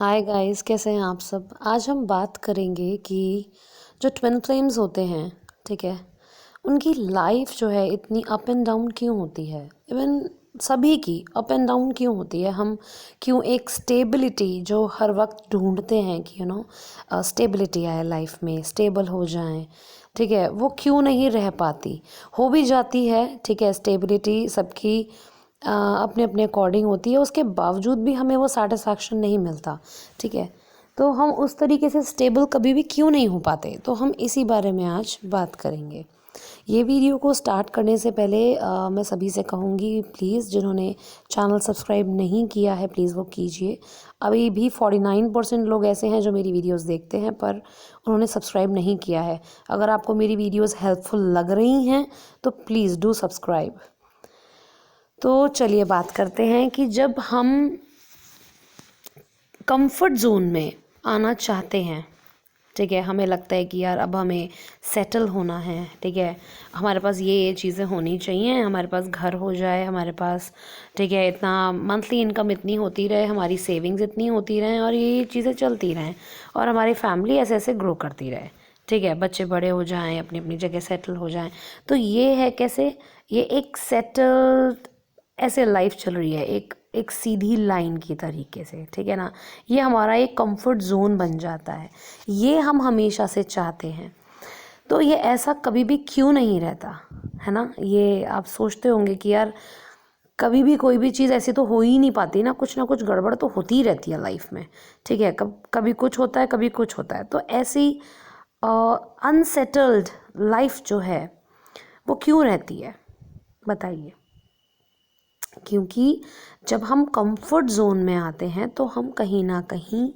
Hi guys, कैसे हैं आप सब। आज हम बात करेंगे कि जो ट्विन फ्लेम्स होते हैं, ठीक है, उनकी लाइफ जो है इतनी अप एंड डाउन क्यों होती है। इवन सभी की अप एंड डाउन क्यों होती है। हम क्यों एक स्टेबिलिटी जो हर वक्त ढूंढते हैं कि स्टेबिलिटी आए लाइफ में, स्टेबल हो जाएं, ठीक है, वो क्यों नहीं रह पाती। हो भी जाती है, ठीक है, स्टेबिलिटी सबकी अपने अपने अकॉर्डिंग होती है, उसके बावजूद भी हमें वो सेटिस्फैक्शन नहीं मिलता, ठीक है। तो हम उस तरीके से स्टेबल कभी भी क्यों नहीं हो पाते, तो हम इसी बारे में आज बात करेंगे। ये वीडियो को स्टार्ट करने से पहले मैं सभी से कहूँगी, प्लीज़ जिन्होंने चैनल सब्सक्राइब नहीं किया है प्लीज़ वो कीजिए। अभी भी 49% लोग ऐसे हैं जो मेरी वीडियोस देखते हैं पर उन्होंने सब्सक्राइब नहीं किया है। अगर आपको मेरी वीडियोस हेल्पफुल लग रही हैं तो प्लीज़ डू सब्सक्राइब। तो चलिए बात करते हैं कि जब हम कंफर्ट जोन में आना चाहते हैं, ठीक है, हमें लगता है कि यार अब हमें सेटल होना है, ठीक है, हमारे पास ये चीज़ें होनी चाहिए, हमारे पास घर हो जाए, हमारे पास, ठीक है, इतना मंथली इनकम इतनी होती रहे, हमारी सेविंग्स इतनी होती रहें और ये चीज़ें चलती रहें और हमारी फैमिली ऐसे ऐसे ग्रो करती रहे, ठीक है, बच्चे बड़े हो जाएं, अपनी अपनी जगह सेटल हो जाएं। तो ये है कैसे, ये एक सेटल्ड ऐसे लाइफ चल रही है, एक एक सीधी लाइन की तरीके से, ठीक है ना। ये हमारा एक कंफर्ट जोन बन जाता है, ये हम हमेशा से चाहते हैं। तो ये ऐसा कभी भी क्यों नहीं रहता, है ना। ये आप सोचते होंगे कि यार कभी भी कोई भी चीज़ ऐसी तो हो ही नहीं पाती ना कुछ गड़बड़ तो होती ही रहती है लाइफ में, ठीक है। कभी कुछ होता है, कभी कुछ होता है। तो ऐसी अनसेटल्ड लाइफ जो है वो क्यों रहती है, बताइए। क्योंकि जब हम कंफर्ट जोन में आते हैं तो हम कहीं ना कहीं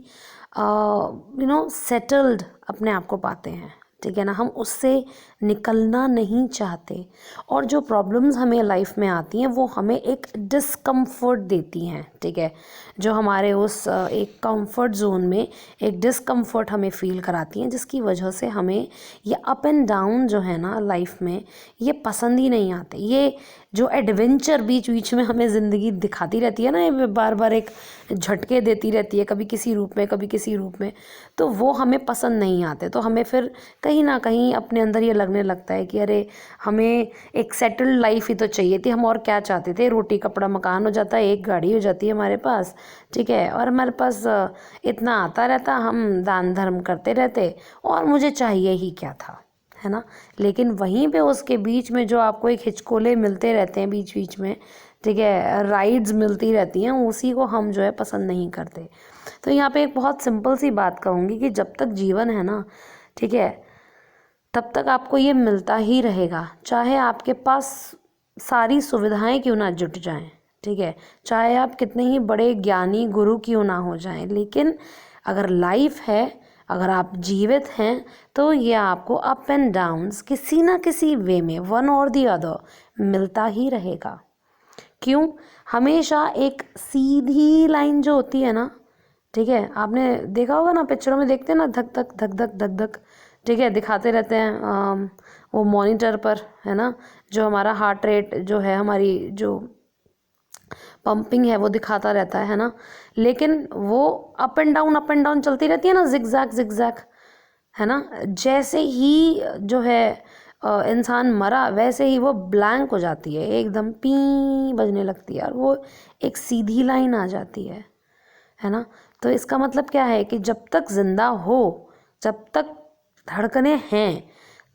सेटल्ड अपने आप को पाते हैं, ठीक है ना। हम उससे निकलना नहीं चाहते और जो प्रॉब्लम्स हमें लाइफ में आती हैं वो हमें एक डिस्कम्फर्ट देती हैं, ठीक है। जो हमारे उस एक कंफर्ट जोन में एक डिस्कम्फर्ट हमें फील कराती हैं, जिसकी वजह से हमें ये अप एंड डाउन जो है ना लाइफ में ये पसंद ही नहीं आते। ये जो एडवेंचर बीच बीच में हमें ज़िंदगी दिखाती रहती है ना, ये बार बार एक झटके देती रहती है, कभी किसी रूप में कभी किसी रूप में, तो वो हमें पसंद नहीं आते। तो हमें फिर कहीं ना कहीं अपने अंदर ये लगने लगता है कि अरे हमें एक सेटल्ड लाइफ ही तो चाहिए थी, हम और क्या चाहते थे। रोटी कपड़ा मकान हो जाता है, एक गाड़ी हो जाती है हमारे पास, ठीक है, और हमारे पास इतना आता रहता, हम दान धर्म करते रहते और मुझे चाहिए ही क्या था, है ना। लेकिन वहीं पे उसके बीच में जो आपको एक हिचकोले मिलते रहते हैं बीच बीच में, ठीक है, राइड्स मिलती रहती हैं, उसी को हम जो है पसंद नहीं करते। तो यहाँ पे एक बहुत सिंपल सी बात कहूँगी कि जब तक जीवन है ना, ठीक है, तब तक आपको ये मिलता ही रहेगा, चाहे आपके पास सारी सुविधाएं क्यों ना जुट जाएं, ठीक है, चाहे आप कितने ही बड़े ज्ञानी गुरु क्यों ना हो जाएं, लेकिन अगर लाइफ है, अगर आप जीवित हैं, तो ये आपको अप एंड डाउन्स किसी ना किसी वे में वन और दी अदर मिलता ही रहेगा। क्यों, हमेशा एक सीधी लाइन जो होती है ना, ठीक है, आपने देखा होगा ना, पिक्चरों में देखते हैं ना, धक धक धक धक धक धक, ठीक है, दिखाते रहते हैं वो मॉनिटर पर, है ना, जो हमारा हार्ट रेट जो है, हमारी जो पंपिंग है वो दिखाता रहता है ना। लेकिन वो अप एंड डाउन चलती रहती है ना, जिगजैग जिगजैग, है ना। जैसे ही जो है इंसान मरा, वैसे ही वो ब्लैंक हो जाती है, एकदम पी बजने लगती है और वो एक सीधी लाइन आ जाती है ना। तो इसका मतलब क्या है कि जब तक जिंदा हो, जब तक धड़कने हैं,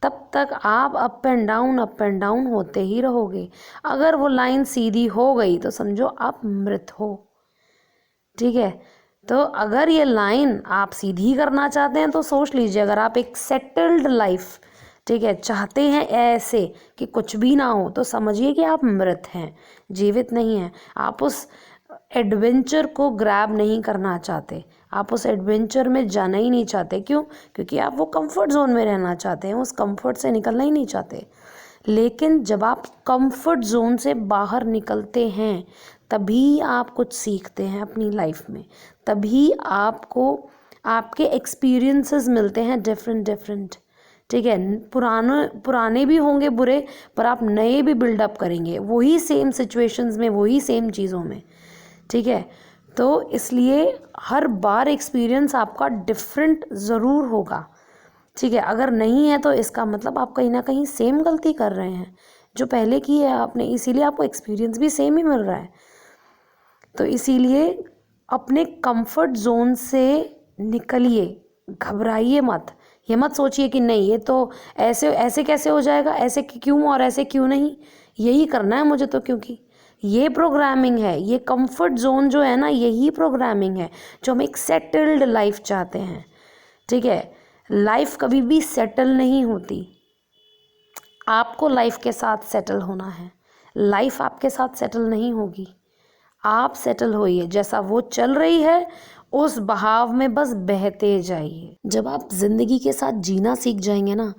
तब तक आप अप एंड डाउन होते ही रहोगे। अगर वो लाइन सीधी हो गई तो समझो आप मृत हो, ठीक है। तो अगर ये लाइन आप सीधी करना चाहते हैं तो सोच लीजिए, अगर आप एक सेटल्ड लाइफ, ठीक है, चाहते हैं ऐसे कि कुछ भी ना हो, तो समझिए कि आप मृत हैं, जीवित नहीं हैं। आप उस एडवेंचर को ग्रैब नहीं करना चाहते, आप उस एडवेंचर में जाना ही नहीं चाहते। क्यों? क्योंकि आप वो कंफर्ट जोन में रहना चाहते हैं, उस कंफर्ट से निकलना ही नहीं चाहते। लेकिन जब आप कंफर्ट जोन से बाहर निकलते हैं तभी आप कुछ सीखते हैं अपनी लाइफ में, तभी आपको आपके एक्सपीरियंसेस मिलते हैं डिफरेंट डिफरेंट, ठीक है। पुराने भी होंगे बुरे, पर आप नए भी बिल्डअप करेंगे वही सेम सिचुएशंस में, वही सेम चीज़ों में, ठीक है। तो इसलिए हर बार एक्सपीरियंस आपका डिफरेंट ज़रूर होगा, ठीक है। अगर नहीं है तो इसका मतलब आप कहीं ना कहीं सेम गलती कर रहे हैं जो पहले की है आपने, इसीलिए आपको एक्सपीरियंस भी सेम ही मिल रहा है। तो इसीलिए अपने कंफर्ट जोन से निकलिए, घबराइए मत। ये मत सोचिए कि नहीं ये तो ऐसे ऐसे कैसे हो जाएगा, ऐसे क्यों और ऐसे क्यों नहीं, यही करना है मुझे तो, क्योंकि ये प्रोग्रामिंग है, ये कंफर्ट जोन जो है ना, यही प्रोग्रामिंग है जो हम एक सेटल्ड लाइफ चाहते हैं, ठीक है। लाइफ कभी भी सेटल नहीं होती, आपको लाइफ के साथ सेटल होना है, लाइफ आपके साथ सेटल नहीं होगी। आप सेटल होइए, जैसा वो चल रही है उस बहाव में बस बहते जाइए। जब आप ज़िंदगी के साथ जीना सीख जाएंगे ना,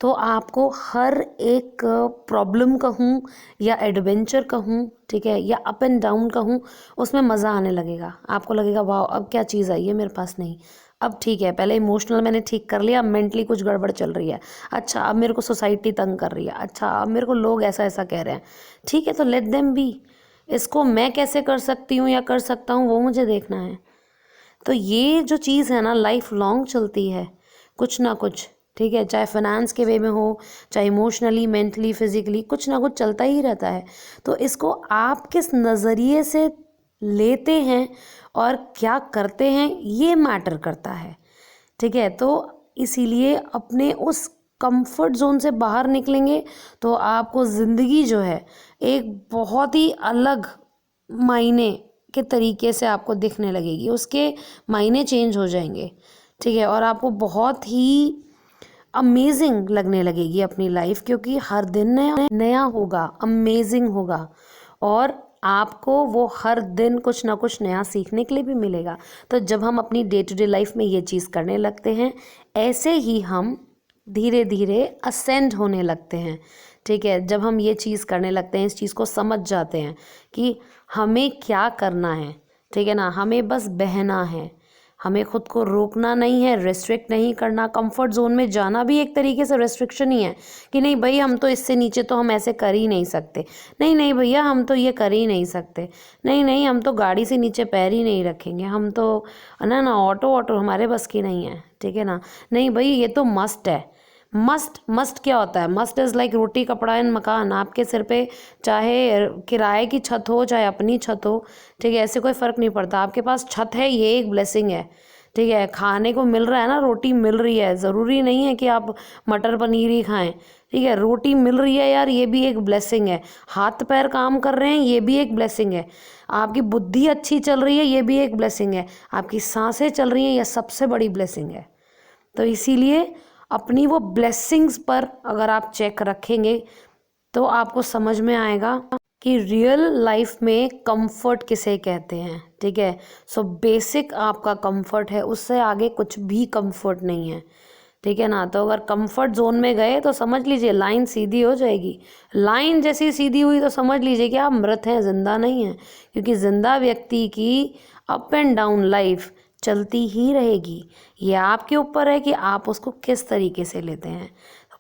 तो आपको हर एक प्रॉब्लम कहूँ या एडवेंचर कहूँ, ठीक है, या अप एंड डाउन कहूँ, उसमें मज़ा आने लगेगा। आपको लगेगा वाह अब क्या चीज़ आई है मेरे पास, नहीं अब ठीक है, पहले इमोशनल मैंने ठीक कर लिया, अब मेंटली कुछ गड़बड़ चल रही है, अच्छा अब मेरे को सोसाइटी तंग कर रही है, अच्छा अब मेरे को लोग ऐसा ऐसा कह रहे हैं, ठीक है, तो लेट देम बी। इसको मैं कैसे कर सकती हूँ या कर सकता हूँ वो मुझे देखना है। तो ये जो चीज़ है ना, लाइफ लॉन्ग चलती है, कुछ ना कुछ, ठीक है, चाहे फाइनेंस के वे में हो, चाहे इमोशनली, मेंटली, फिजिकली, कुछ ना कुछ चलता ही रहता है। तो इसको आप किस नज़रिए से लेते हैं और क्या करते हैं ये मैटर करता है, ठीक है। तो इसीलिए अपने उस कंफर्ट जोन से बाहर निकलेंगे तो आपको ज़िंदगी जो है एक बहुत ही अलग मायने के तरीके से आपको दिखने लगेगी, उसके मायने चेंज हो जाएंगे, ठीक है। और आपको बहुत ही अमेजिंग लगने लगेगी अपनी लाइफ, क्योंकि हर दिन नया नया होगा, अमेजिंग होगा, और आपको वो हर दिन कुछ ना कुछ नया सीखने के लिए भी मिलेगा। तो जब हम अपनी डे टू डे लाइफ में ये चीज़ करने लगते हैं, ऐसे ही हम धीरे धीरे असेंड होने लगते हैं, ठीक है। जब हम ये चीज़ करने लगते हैं, इस चीज़ को समझ जाते हैं कि हमें क्या करना है, ठीक है ना, हमें बस बहना है, हमें खुद को रोकना नहीं है, रेस्ट्रिक्ट नहीं करना। कंफर्ट जोन में जाना भी एक तरीके से रेस्ट्रिक्शन ही है कि नहीं भाई हम तो इससे नीचे तो हम ऐसे कर ही नहीं सकते, नहीं नहीं भैया हम तो ये कर ही नहीं सकते, नहीं नहीं हम तो गाड़ी से नीचे पैर ही नहीं रखेंगे, हम तो ना ना ऑटो ऑटो हमारे बस की नहीं है, ठीक है ना, नहीं भाई ये तो मस्ट है। मस्ट मस्ट क्या होता है, मस्ट इज़ लाइक रोटी कपड़ा एंड मकान। आपके सिर पे चाहे किराए की छत हो चाहे अपनी छत हो, ठीक है, ऐसे कोई फ़र्क नहीं पड़ता, आपके पास छत है ये एक ब्लेसिंग है, ठीक है। खाने को मिल रहा है ना, रोटी मिल रही है, ज़रूरी नहीं है कि आप मटर पनीर ही खाएं, ठीक है, रोटी मिल रही है यार ये भी एक ब्लेसिंग है। हाथ पैर काम कर रहे हैं ये भी एक ब्लेसिंग है। आपकी बुद्धि अच्छी चल रही है ये भी एक ब्लेसिंग है। आपकी सांसें चल रही हैं ये सबसे बड़ी ब्लेसिंग है। तो इसीलिए अपनी वो ब्लेसिंग्स पर अगर आप चेक रखेंगे तो आपको समझ में आएगा कि रियल लाइफ में कंफर्ट किसे कहते हैं, ठीक है। सो बेसिक आपका कंफर्ट है, उससे आगे कुछ भी कंफर्ट नहीं है, ठीक है ना। तो अगर कंफर्ट जोन में गए तो समझ लीजिए लाइन सीधी हो जाएगी। लाइन जैसी सीधी हुई तो समझ लीजिए कि आप मृत हैं, जिंदा नहीं हैं, क्योंकि जिंदा व्यक्ति की अप एंड डाउन लाइफ चलती ही रहेगी। ये आपके ऊपर है कि आप उसको किस तरीके से लेते हैं।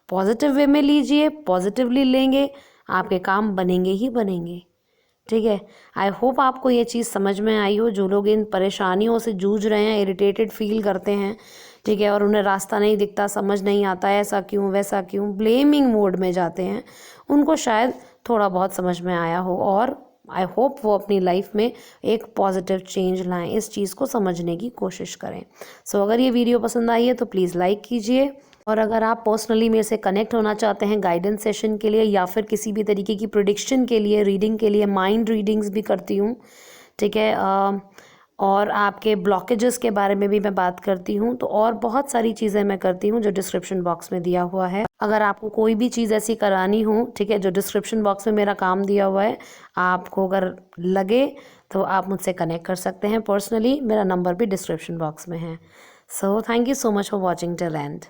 पॉजिटिव वे में लीजिए, पॉजिटिवली लेंगे, आपके काम बनेंगे ही बनेंगे, ठीक है। आई होप आपको ये चीज़ समझ में आई हो। जो लोग इन परेशानियों से जूझ रहे हैं, इरिटेटेड फील करते हैं, ठीक है, और उन्हें रास्ता नहीं दिखता, समझ नहीं आता है ऐसा क्यों वैसा क्यों, ब्लेमिंग मोड में जाते हैं, उनको शायद थोड़ा बहुत समझ में आया हो, और आई होप वो अपनी लाइफ में एक पॉजिटिव चेंज लाएं, इस चीज़ को समझने की कोशिश करें। सो अगर ये वीडियो पसंद आई है तो प्लीज़ लाइक कीजिए, और अगर आप पर्सनली मेरे से कनेक्ट होना चाहते हैं गाइडेंस सेशन के लिए या फिर किसी भी तरीके की प्रेडिक्शन के लिए, रीडिंग के लिए, माइंड रीडिंग्स भी करती हूँ, ठीक है, और आपके ब्लॉकेजेस के बारे में भी मैं बात करती हूँ, तो और बहुत सारी चीज़ें मैं करती हूँ जो डिस्क्रिप्शन बॉक्स में दिया हुआ है। अगर आपको कोई भी चीज़ ऐसी करानी हो, ठीक है, जो डिस्क्रिप्शन बॉक्स में मेरा काम दिया हुआ है, आपको अगर लगे तो आप मुझसे कनेक्ट कर सकते हैं पर्सनली, मेरा नंबर भी डिस्क्रिप्शन बॉक्स में है। So thank you so much for watching till and.